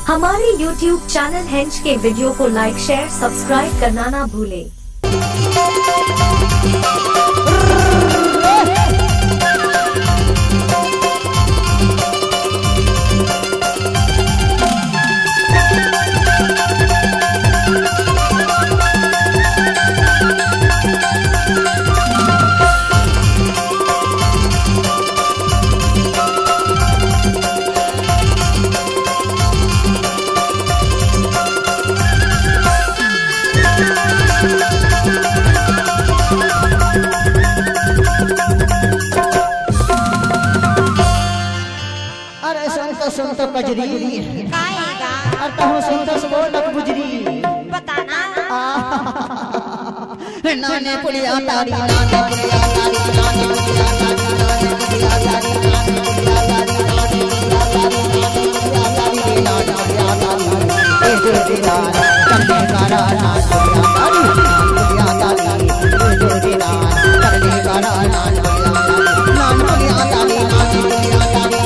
हमारे YouTube channel हेंच के वीडियो को लाइक शेयर सब्सक्राइब करना ना भूले। संत कजरी अरे संत बोलक बुजरी बताना नाने पुलिया तारी नाने पुलिया तारी नाने पुलिया तारी नाने पुलिया तारी नाने पुलिया तारी नाने पुलिया तारी नाने पुलिया तारी ए जोड़ीदार करने कारा नाने पुलिया तारी ए जोड़ीदार करने कारा नाने पुलिया तारी नाने पुलिया तारी नाने पुलिया तारी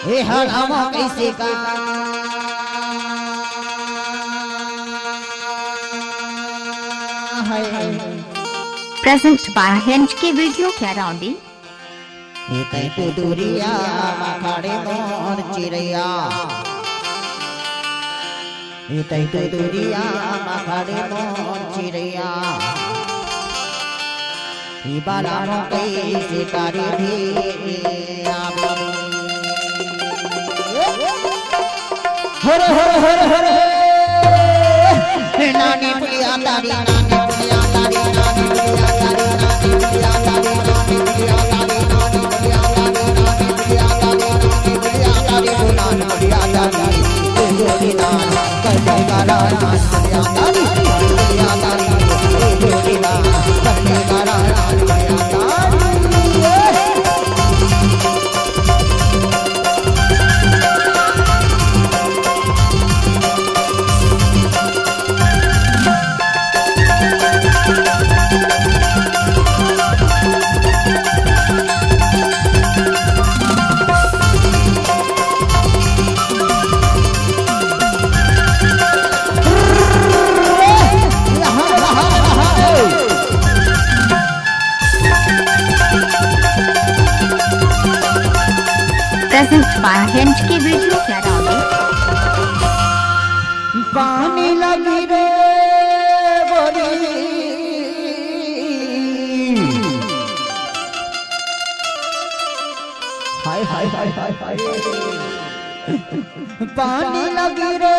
कैसे का प्रेजेंट बाय हेंच के वीडियो क्या राउंडी तू दूरिया मखाड़े मोर चिड़ैया तू दूरिया मखाड़े मोर चिड़ैया बाला कैसे कारी भी हर हर हर हर नानी पुलिया तारी नानी पुलिया तारी नानी पुलिया तारी नानी पुलिया तारी नानी पुलिया तारी नानी पुलिया तारी नानी पुलिया तारी नानी पुलिया तारी नानी पुलिया तारी जोड़ीदार करने कारा नानी पुलिया तारी पुलिया तारी जोड़ीदार करने कारा नानी पुलिया तारी प्रेजेंट बाय हेंच के वीडियो क्या राउंडी पानी लगी रे बोरी हाय हाय हाय हाय हाय पानी लगी रे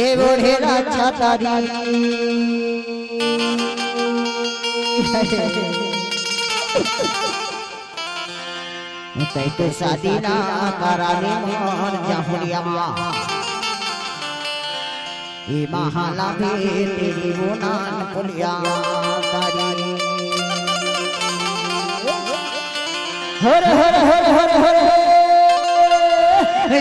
ए बोरे राजा तारी तो शादी ना कराने मोर जहुरिया ये महाला भी तेरी बुनान पुलिया तारी हर हर हर हर हर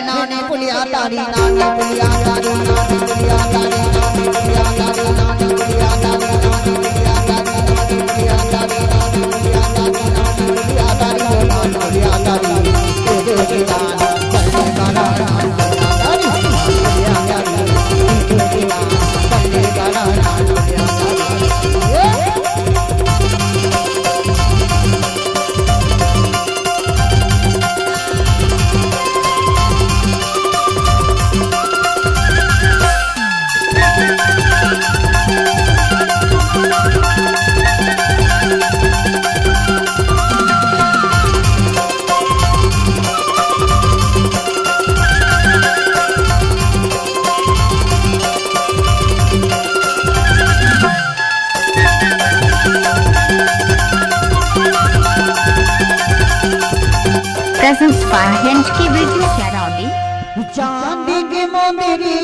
नानी पुलिया तारी नानी पुलिया तारी नानी पुलिया तारी नानी पुलिया तारी नानी पुलिया तारी नानी पुलिया तारी नानी पुलिया तारी नानी पुलिया तारी नानी पुलिया तारी नानी पुलिया तारी जोड़ीदार करने कारा नानी पुलिया तारी चांदी की मोमेरी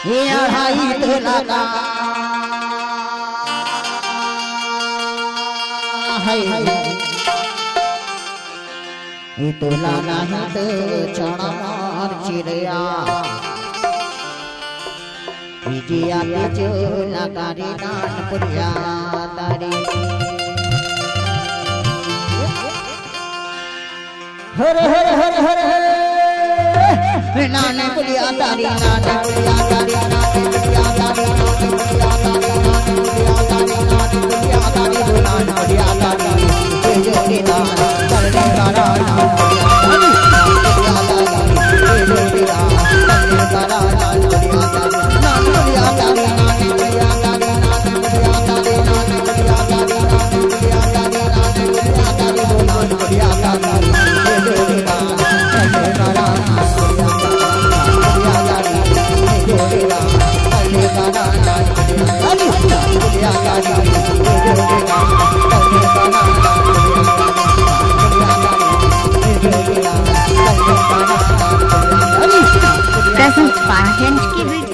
ये 2.5 तोला का है ये तोला नहीं तो चढ़ा मार चिड़िया विजया तेजो लगारी नानपुरिया तारी हर हर हर हर हर नानपुरिया तारी नानपुरिया तारी नानपुरिया तारी नानपुरिया तारी नानपुरिया तारी नानपुरिया तारी नानपुरिया तारी तेजो के दान करने वाला नानपुरिया तारी नानपुरिया तारी तेजो के दान करने वाला नानपुरिया तारी नानपुरिया तारी नानपुरिया तारी नानपुरिया तारी नानपुरिया तारी नानपुरिया तारी नानपुरिया तारी नानपुरिया तारी तेजो के दान करने वाला नानपुरिया तारी तेजो के दान करने वाला नानपुरिया तारी तेजो के दान करने वाला Present by Henchke Video.